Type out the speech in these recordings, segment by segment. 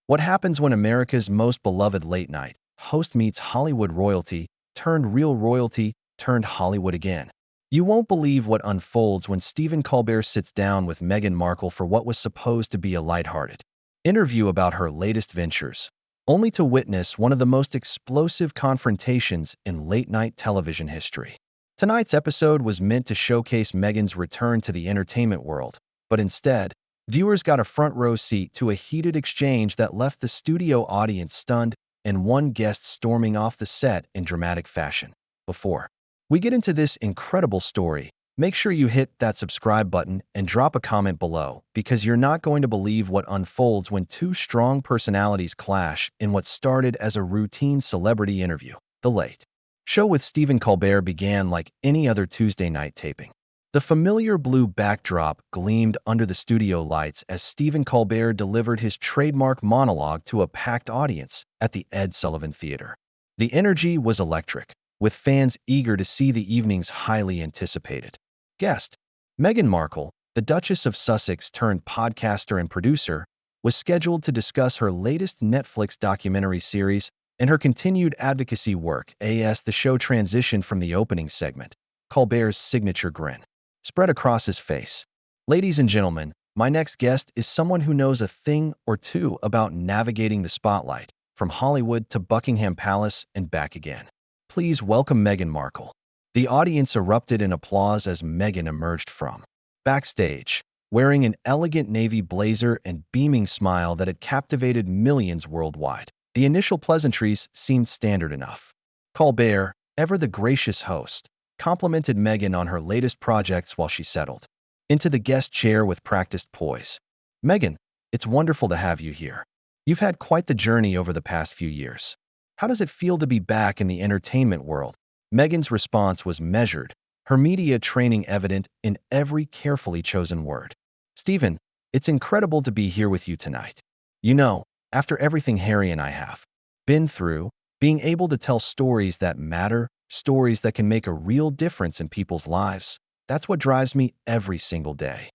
What happens when America's most beloved late-night host meets Hollywood royalty, turned real royalty, turned Hollywood again? You won't believe what unfolds when Stephen Colbert sits down with Meghan Markle for what was supposed to be a lighthearted interview about her latest ventures, only to witness one of the most explosive confrontations in late-night television history. Tonight's episode was meant to showcase Meghan's return to the entertainment world, but instead, viewers got a front-row seat to a heated exchange that left the studio audience stunned and one guest storming off the set in dramatic fashion. Before we get into this incredible story, make sure you hit that subscribe button and drop a comment below, because you're not going to believe what unfolds when two strong personalities clash in what started as a routine celebrity interview. The Late Show with Stephen Colbert began like any other Tuesday night taping. The familiar blue backdrop gleamed under the studio lights as Stephen Colbert delivered his trademark monologue to a packed audience at the Ed Sullivan Theater. The energy was electric, with fans eager to see the evening's highly anticipated guest. Meghan Markle, the Duchess of Sussex turned podcaster and producer, was scheduled to discuss her latest Netflix documentary series and her continued advocacy work. As the show transitioned from the opening segment, Colbert's signature grin spread across his face. Ladies and gentlemen, my next guest is someone who knows a thing or two about navigating the spotlight, from Hollywood to Buckingham Palace and back again. Please welcome Meghan Markle. The audience erupted in applause as Meghan emerged from backstage, wearing an elegant navy blazer and beaming smile that had captivated millions worldwide. The initial pleasantries seemed standard enough. Colbert, ever the gracious host, complimented Meghan on her latest projects while she settled into the guest chair with practiced poise. "Meghan, it's wonderful to have you here. You've had quite the journey over the past few years. How does it feel to be back in the entertainment world?" Meghan's response was measured, her media training evident in every carefully chosen word. "Stephen, it's incredible to be here with you tonight. You know, after everything Harry and I have been through, being able to tell stories that matter, stories that can make a real difference in people's lives, that's what drives me every single day."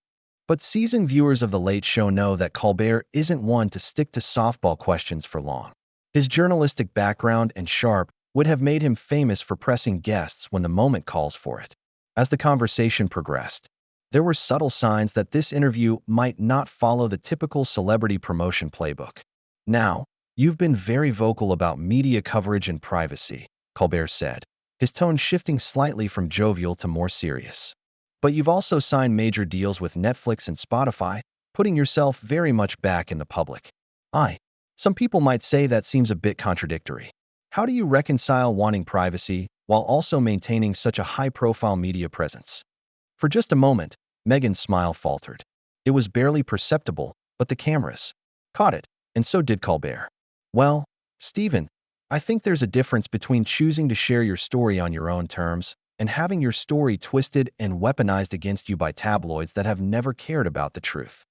But seasoned viewers of The Late Show know that Colbert isn't one to stick to softball questions for long. His journalistic background and sharp would have made him famous for pressing guests when the moment calls for it. As the conversation progressed, there were subtle signs that this interview might not follow the typical celebrity promotion playbook. "Now, you've been very vocal about media coverage and privacy," Colbert said, his tone shifting slightly from jovial to more serious. "But you've also signed major deals with Netflix and Spotify, putting yourself very much back in the public eye. Some people might say that seems a bit contradictory. How do you reconcile wanting privacy while also maintaining such a high-profile media presence?" For just a moment, Meghan's smile faltered. It was barely perceptible, but the cameras caught it, and so did Colbert. "Well, Stephen, I think there's a difference between choosing to share your story on your own terms and having your story twisted and weaponized against you by tabloids that have never cared about the truth."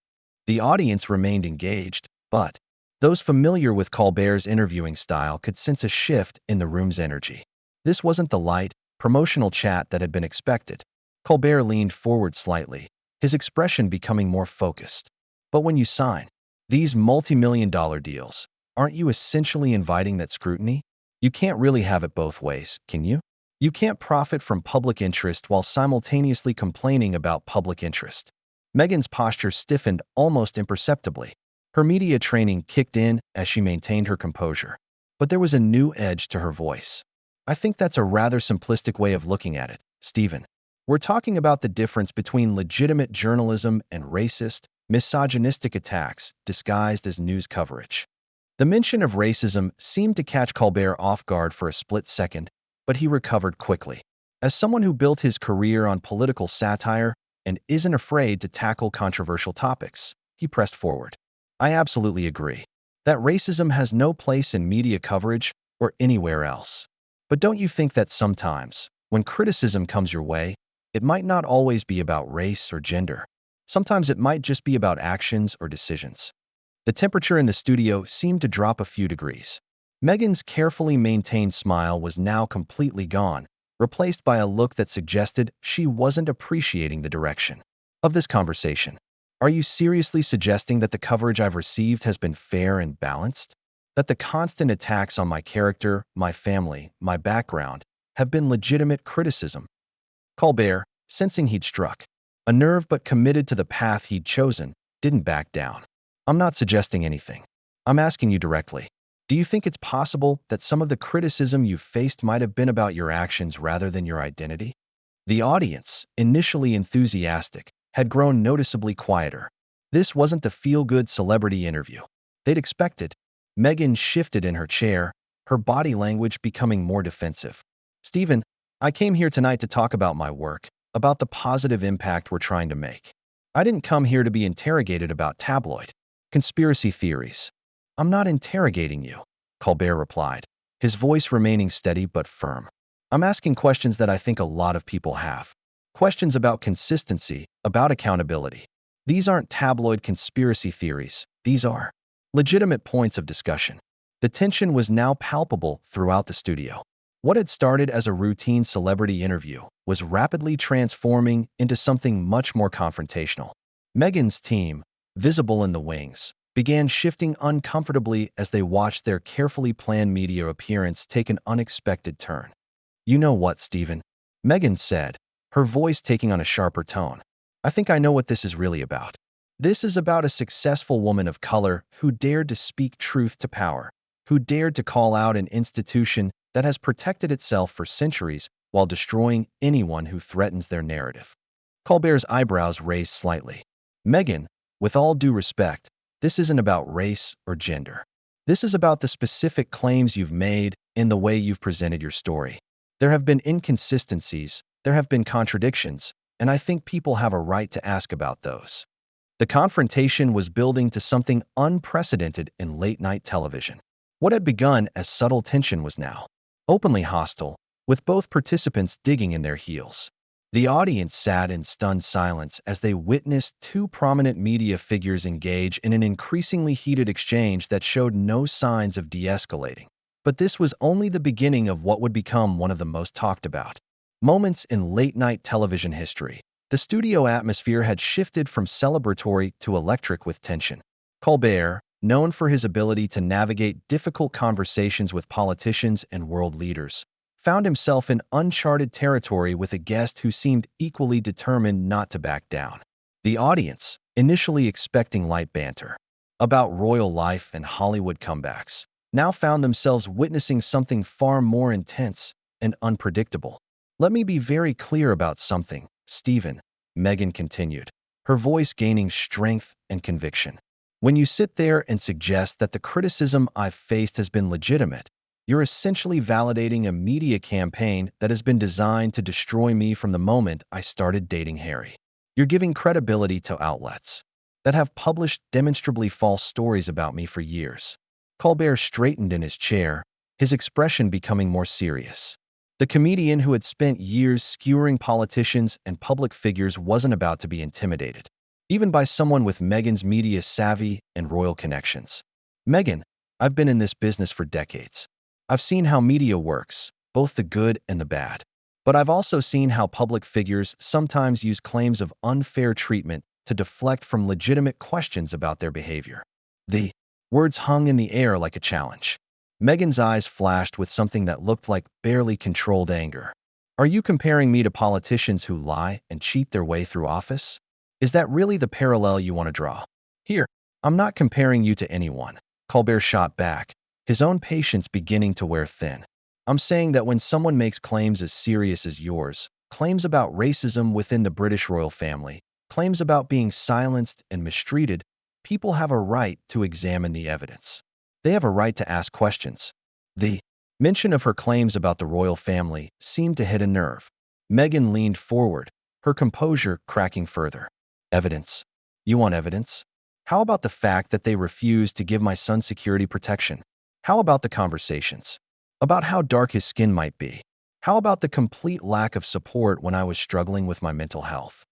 The audience remained engaged, but those familiar with Colbert's interviewing style could sense a shift in the room's energy. This wasn't the light, promotional chat that had been expected. Colbert leaned forward slightly, his expression becoming more focused. "But when you sign these multi-million-dollar deals, aren't you essentially inviting that scrutiny? You can't really have it both ways, can you? You can't profit from public interest while simultaneously complaining about public interest." Meghan's posture stiffened almost imperceptibly. Her media training kicked in as she maintained her composure. But there was a new edge to her voice. "I think that's a rather simplistic way of looking at it, Stephen. We're talking about the difference between legitimate journalism and racist, misogynistic attacks disguised as news coverage." The mention of racism seemed to catch Colbert off guard for a split second, but he recovered quickly. As someone who built his career on political satire and isn't afraid to tackle controversial topics, he pressed forward. "I absolutely agree that racism has no place in media coverage or anywhere else. But don't you think that sometimes, when criticism comes your way, it might not always be about race or gender? Sometimes it might just be about actions or decisions." The temperature in the studio seemed to drop a few degrees. Meghan's carefully maintained smile was now completely gone, replaced by a look that suggested she wasn't appreciating the direction of this conversation. Are you seriously suggesting that the coverage I've received has been fair and balanced? That the constant attacks on my character, my family, my background, have been legitimate criticism? Colbert, sensing he'd struck a nerve but committed to the path he'd chosen, didn't back down. I'm not suggesting anything. I'm asking you directly. Do you think it's possible that some of the criticism you've faced might have been about your actions rather than your identity? The audience, initially enthusiastic, had grown noticeably quieter. This wasn't the feel-good celebrity interview they'd expected. Meghan shifted in her chair, her body language becoming more defensive. Stephen, I came here tonight to talk about my work, about the positive impact we're trying to make. I didn't come here to be interrogated about tabloid conspiracy theories. I'm not interrogating you, Colbert replied, his voice remaining steady but firm. I'm asking questions that I think a lot of people have. Questions about consistency, about accountability. These aren't tabloid conspiracy theories. These are legitimate points of discussion. The tension was now palpable throughout the studio. What had started as a routine celebrity interview was rapidly transforming into something much more confrontational. Meghan's team, visible in the wings, began shifting uncomfortably as they watched their carefully planned media appearance take an unexpected turn. You know what, Stephen? Meghan said, her voice taking on a sharper tone. I think I know what this is really about. This is about a successful woman of color who dared to speak truth to power, who dared to call out an institution that has protected itself for centuries while destroying anyone who threatens their narrative. Colbert's eyebrows raised slightly. Meghan, with all due respect, this isn't about race or gender. This is about the specific claims you've made in the way you've presented your story. There have been inconsistencies, there have been contradictions, and I think people have a right to ask about those. The confrontation was building to something unprecedented in late-night television. What had begun as subtle tension was now openly hostile, with both participants digging in their heels. The audience sat in stunned silence as they witnessed two prominent media figures engage in an increasingly heated exchange that showed no signs of de-escalating. But this was only the beginning of what would become one of the most talked about moments in late-night television history. The studio atmosphere had shifted from celebratory to electric with tension. Colbert, known for his ability to navigate difficult conversations with politicians and world leaders, found himself in uncharted territory with a guest who seemed equally determined not to back down. The audience, initially expecting light banter about royal life and Hollywood comebacks, now found themselves witnessing something far more intense and unpredictable. Let me be very clear about something, Stephen, Meghan continued, her voice gaining strength and conviction. When you sit there and suggest that the criticism I've faced has been legitimate, you're essentially validating a media campaign that has been designed to destroy me from the moment I started dating Harry. You're giving credibility to outlets that have published demonstrably false stories about me for years. Colbert straightened in his chair, his expression becoming more serious. The comedian who had spent years skewering politicians and public figures wasn't about to be intimidated, even by someone with Meghan's media savvy and royal connections. Meghan, I've been in this business for decades. I've seen how media works, both the good and the bad. But I've also seen how public figures sometimes use claims of unfair treatment to deflect from legitimate questions about their behavior. The words hung in the air like a challenge. Meghan's eyes flashed with something that looked like barely controlled anger. Are you comparing me to politicians who lie and cheat their way through office? Is that really the parallel you want to draw? Here, I'm not comparing you to anyone, Colbert shot back, his own patience beginning to wear thin. I'm saying that when someone makes claims as serious as yours, claims about racism within the British royal family, claims about being silenced and mistreated, people have a right to examine the evidence. They have a right to ask questions. The mention of her claims about the royal family seemed to hit a nerve. Meghan leaned forward, her composure cracking further. Evidence? You want evidence? How about the fact that they refused to give my son security protection? How about the conversations about how dark his skin might be? How about the complete lack of support when I was struggling with my mental health?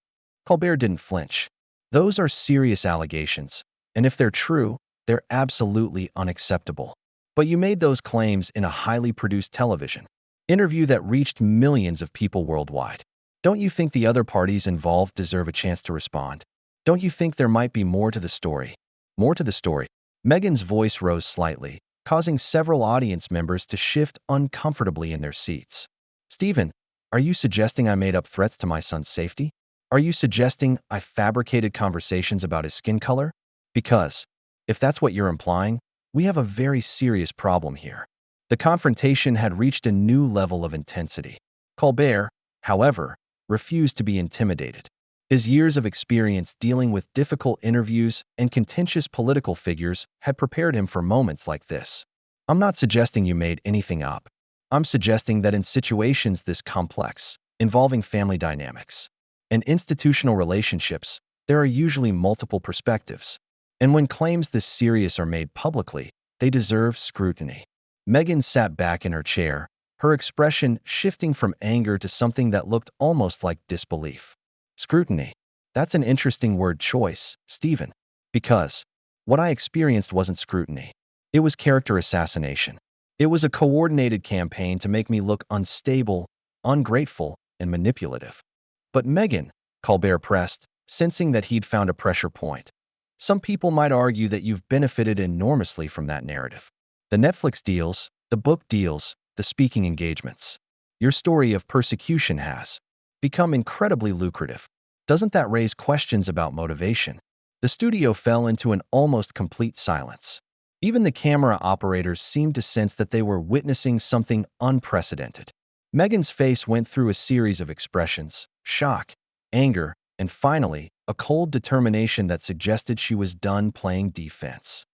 Colbert didn't flinch. Those are serious allegations, and if they're true, they're absolutely unacceptable. But you made those claims in a highly produced television interview that reached millions of people worldwide. Don't you think the other parties involved deserve a chance to respond? Don't you think there might be more to the story? More to the story. Meghan's voice rose slightly, causing several audience members to shift uncomfortably in their seats. Stephen, are you suggesting I made up threats to my son's safety? Are you suggesting I fabricated conversations about his skin color? Because, if that's what you're implying, we have a very serious problem here. The confrontation had reached a new level of intensity. Colbert, however, refused to be intimidated. His years of experience dealing with difficult interviews and contentious political figures had prepared him for moments like this. I'm not suggesting you made anything up. I'm suggesting that in situations this complex, involving family dynamics and institutional relationships, there are usually multiple perspectives. And when claims this serious are made publicly, they deserve scrutiny. Meghan sat back in her chair, her expression shifting from anger to something that looked almost like disbelief. Scrutiny. That's an interesting word choice, Stephen, because what I experienced wasn't scrutiny. It was character assassination. It was a coordinated campaign to make me look unstable, ungrateful, and manipulative. But Meghan, Colbert pressed, sensing that he'd found a pressure point. Some people might argue that you've benefited enormously from that narrative. The Netflix deals, the book deals, the speaking engagements. Your story of persecution has become incredibly lucrative. Doesn't that raise questions about motivation? The studio fell into an almost complete silence. Even the camera operators seemed to sense that they were witnessing something unprecedented. Meghan's face went through a series of expressions: shock, anger, and finally, a cold determination that suggested she was done playing defense.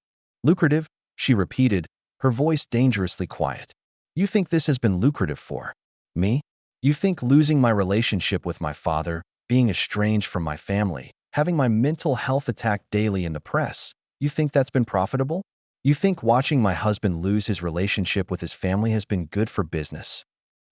Lucrative, she repeated, her voice dangerously quiet. You think this has been lucrative for me? You think losing my relationship with my father, being estranged from my family, having my mental health attacked daily in the press, you think that's been profitable? You think watching my husband lose his relationship with his family has been good for business?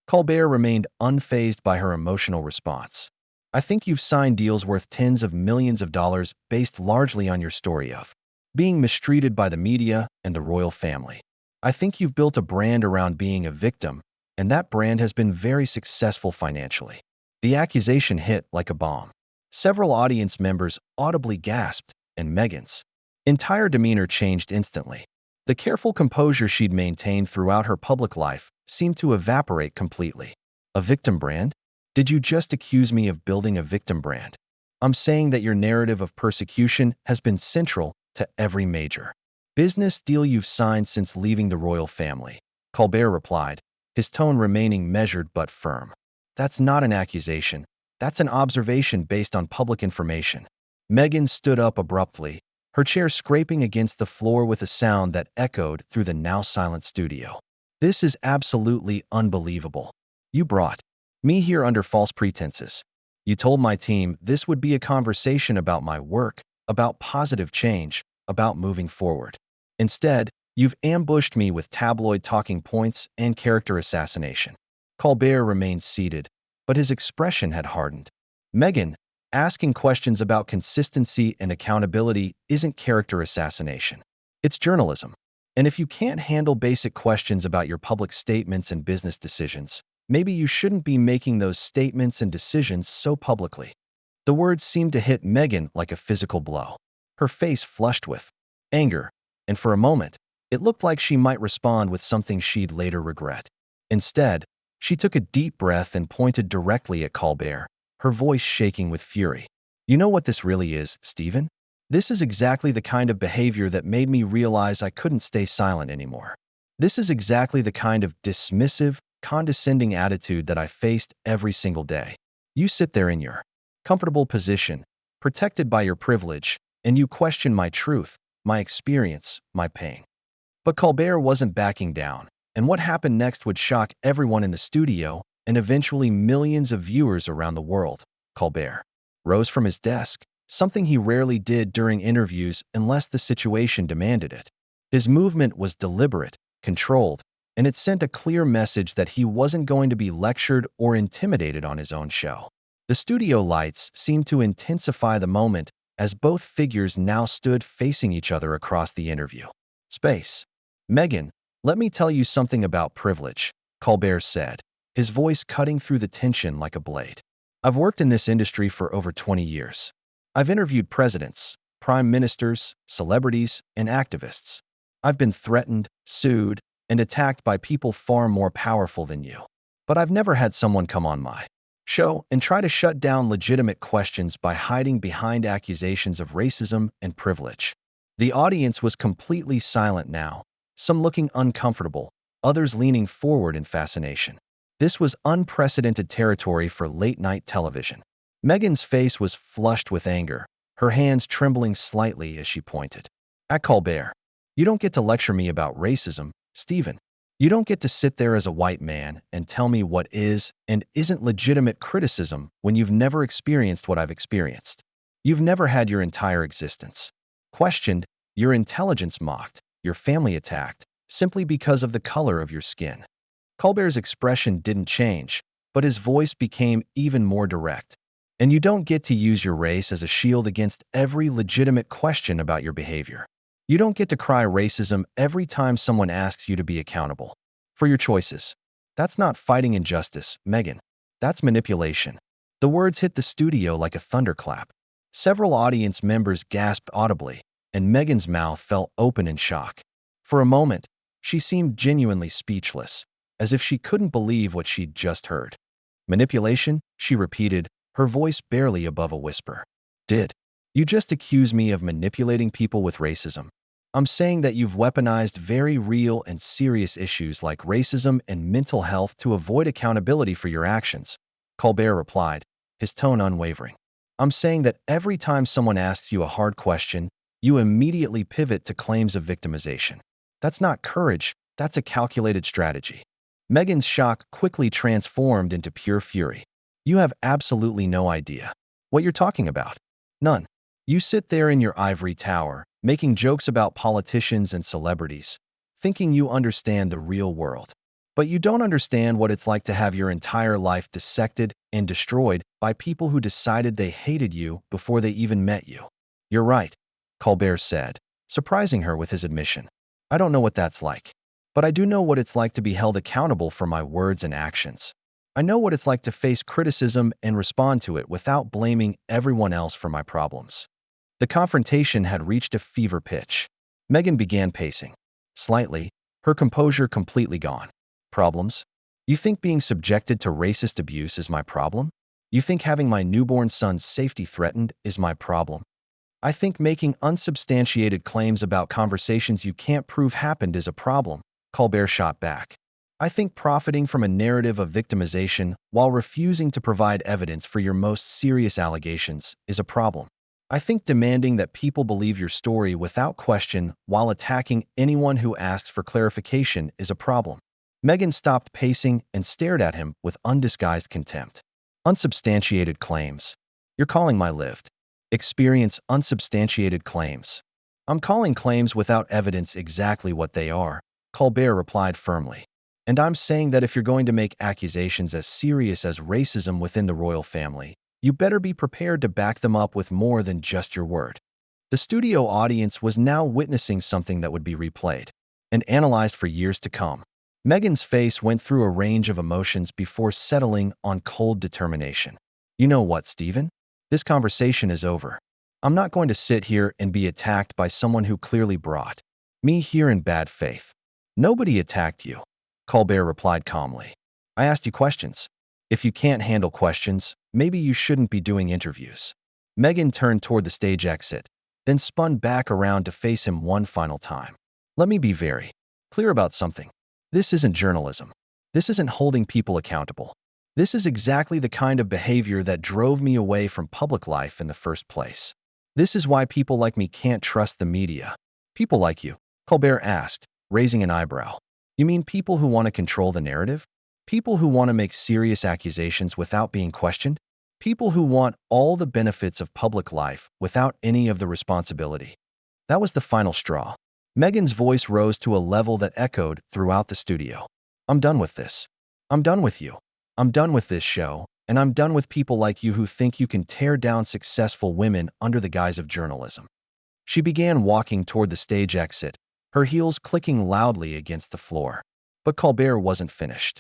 Colbert remained unfazed by her emotional response. I think you've signed deals worth tens of millions of dollars based largely on your story of being mistreated by the media and the royal family. I think you've built a brand around being a victim, and that brand has been very successful financially. The accusation hit like a bomb. Several audience members audibly gasped, and Meghan's entire demeanor changed instantly. The careful composure she'd maintained throughout her public life seemed to evaporate completely. A victim brand? Did you just accuse me of building a victim brand? I'm saying that your narrative of persecution has been central to every major business deal you've signed since leaving the royal family. Colbert replied, his tone remaining measured but firm. That's not an accusation. That's an observation based on public information. Meghan stood up abruptly, her chair scraping against the floor with a sound that echoed through the now silent studio. This is absolutely unbelievable. You brought me here under false pretenses. You told my team this would be a conversation about my work, about positive change, about moving forward. Instead, you've ambushed me with tabloid talking points and character assassination. Colbert remained seated, but his expression had hardened. Meghan, asking questions about consistency and accountability isn't character assassination. It's journalism. And if you can't handle basic questions about your public statements and business decisions, maybe you shouldn't be making those statements and decisions so publicly. The words seemed to hit Meghan like a physical blow. Her face flushed with anger, and for a moment, it looked like she might respond with something she'd later regret. Instead, she took a deep breath and pointed directly at Colbert, her voice shaking with fury. You know what this really is, Stephen? This is exactly the kind of behavior that made me realize I couldn't stay silent anymore. This is exactly the kind of dismissive, condescending attitude that I faced every single day. You sit there in your comfortable position, protected by your privilege, and you question my truth, my experience, my pain. But Colbert wasn't backing down, and what happened next would shock everyone in the studio and eventually millions of viewers around the world. Colbert rose from his desk, something he rarely did during interviews unless the situation demanded it. His movement was deliberate, controlled, and it sent a clear message that he wasn't going to be lectured or intimidated on his own show. The studio lights seemed to intensify the moment as both figures now stood facing each other across the interview space. Meghan, let me tell you something about privilege, Colbert said, his voice cutting through the tension like a blade. I've worked in this industry for over 20 years. I've interviewed presidents, prime ministers, celebrities, and activists. I've been threatened, sued, and attacked by people far more powerful than you. But I've never had someone come on my show and try to shut down legitimate questions by hiding behind accusations of racism and privilege. The audience was completely silent now, some looking uncomfortable, others leaning forward in fascination. This was unprecedented territory for late-night television. Meghan's face was flushed with anger, her hands trembling slightly as she pointed at Colbert. You don't get to lecture me about racism, Stephen. You don't get to sit there as a white man and tell me what is and isn't legitimate criticism when you've never experienced what I've experienced. You've never had your entire existence questioned, your intelligence mocked, your family attacked, simply because of the color of your skin. Colbert's expression didn't change, but his voice became even more direct. And you don't get to use your race as a shield against every legitimate question about your behavior. You don't get to cry racism every time someone asks you to be accountable for your choices. That's not fighting injustice, Meghan. That's manipulation. The words hit the studio like a thunderclap. Several audience members gasped audibly, and Meghan's mouth fell open in shock. For a moment, she seemed genuinely speechless, as if she couldn't believe what she'd just heard. Manipulation, she repeated, her voice barely above a whisper. Did you just accuse me of manipulating people with racism? I'm saying that you've weaponized very real and serious issues like racism and mental health to avoid accountability for your actions, Colbert replied, his tone unwavering. I'm saying that every time someone asks you a hard question, you immediately pivot to claims of victimization. That's not courage, that's a calculated strategy. Meghan's shock quickly transformed into pure fury. You have absolutely no idea what you're talking about. None. You sit there in your ivory tower, making jokes about politicians and celebrities, thinking you understand the real world. But you don't understand what it's like to have your entire life dissected and destroyed by people who decided they hated you before they even met you. You're right, Colbert said, surprising her with his admission. I don't know what that's like. But I do know what it's like to be held accountable for my words and actions. I know what it's like to face criticism and respond to it without blaming everyone else for my problems. The confrontation had reached a fever pitch. Meghan began pacing. Slightly, her composure completely gone. Problems? You think being subjected to racist abuse is my problem? You think having my newborn son's safety threatened is my problem? I think making unsubstantiated claims about conversations you can't prove happened is a problem, Colbert shot back. I think profiting from a narrative of victimization while refusing to provide evidence for your most serious allegations is a problem. I think demanding that people believe your story without question while attacking anyone who asks for clarification is a problem. Meghan stopped pacing and stared at him with undisguised contempt. Unsubstantiated claims. You're calling my lived experience unsubstantiated claims. I'm calling claims without evidence exactly what they are, Colbert replied firmly. And I'm saying that if you're going to make accusations as serious as racism within the royal family, you better be prepared to back them up with more than just your word. The studio audience was now witnessing something that would be replayed and analyzed for years to come. Meghan's face went through a range of emotions before settling on cold determination. You know what, Stephen? This conversation is over. I'm not going to sit here and be attacked by someone who clearly brought me here in bad faith. Nobody attacked you, Colbert replied calmly. I asked you questions. If you can't handle questions, maybe you shouldn't be doing interviews. Meghan turned toward the stage exit, then spun back around to face him one final time. Let me be very clear about something. This isn't journalism. This isn't holding people accountable. This is exactly the kind of behavior that drove me away from public life in the first place. This is why people like me can't trust the media. People like you, Colbert asked, raising an eyebrow. You mean people who want to control the narrative? People who want to make serious accusations without being questioned? People who want all the benefits of public life without any of the responsibility? That was the final straw. Meghan's voice rose to a level that echoed throughout the studio. I'm done with this. I'm done with you. I'm done with this show, and I'm done with people like you who think you can tear down successful women under the guise of journalism. She began walking toward the stage exit, her heels clicking loudly against the floor. But Colbert wasn't finished.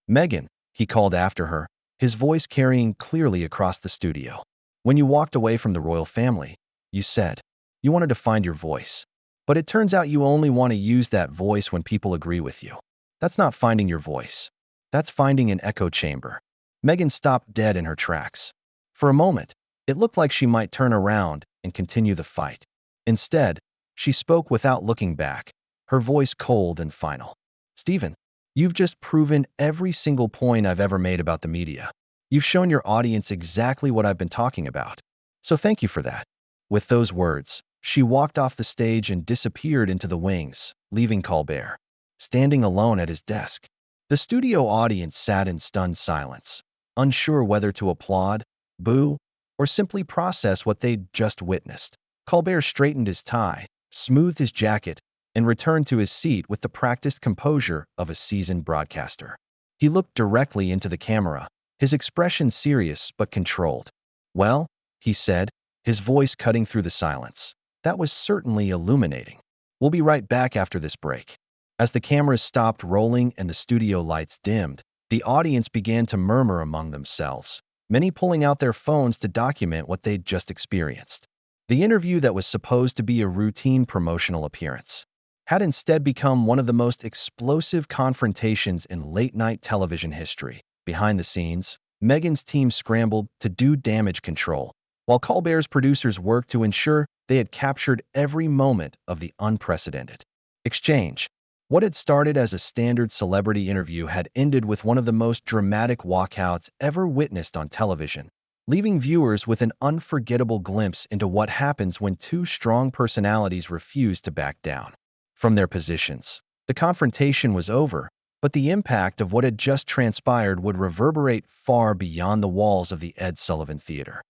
Meghan, he called after her, his voice carrying clearly across the studio. When you walked away from the royal family, you said you wanted to find your voice. But it turns out you only want to use that voice when people agree with you. That's not finding your voice. That's finding an echo chamber. Meghan stopped dead in her tracks. For a moment, it looked like she might turn around and continue the fight. Instead, she spoke without looking back, her voice cold and final. Stephen, you've just proven every single point I've ever made about the media. You've shown your audience exactly what I've been talking about. So thank you for that. With those words, she walked off the stage and disappeared into the wings, leaving Colbert standing alone at his desk. The studio audience sat in stunned silence, unsure whether to applaud, boo, or simply process what they'd just witnessed. Colbert straightened his tie, smoothed his jacket, and returned to his seat with the practiced composure of a seasoned broadcaster. He looked directly into the camera, his expression serious but controlled. "Well," he said, his voice cutting through the silence. "That was certainly illuminating. We'll be right back after this break." As the cameras stopped rolling and the studio lights dimmed, the audience began to murmur among themselves, many pulling out their phones to document what they'd just experienced. The interview that was supposed to be a routine promotional appearance had instead become one of the most explosive confrontations in late-night television history. Behind the scenes, Meghan's team scrambled to do damage control, while Colbert's producers worked to ensure they had captured every moment of the unprecedented exchange. What had started as a standard celebrity interview had ended with one of the most dramatic walkouts ever witnessed on television, leaving viewers with an unforgettable glimpse into what happens when two strong personalities refuse to back down from their positions. The confrontation was over, but the impact of what had just transpired would reverberate far beyond the walls of the Ed Sullivan Theater.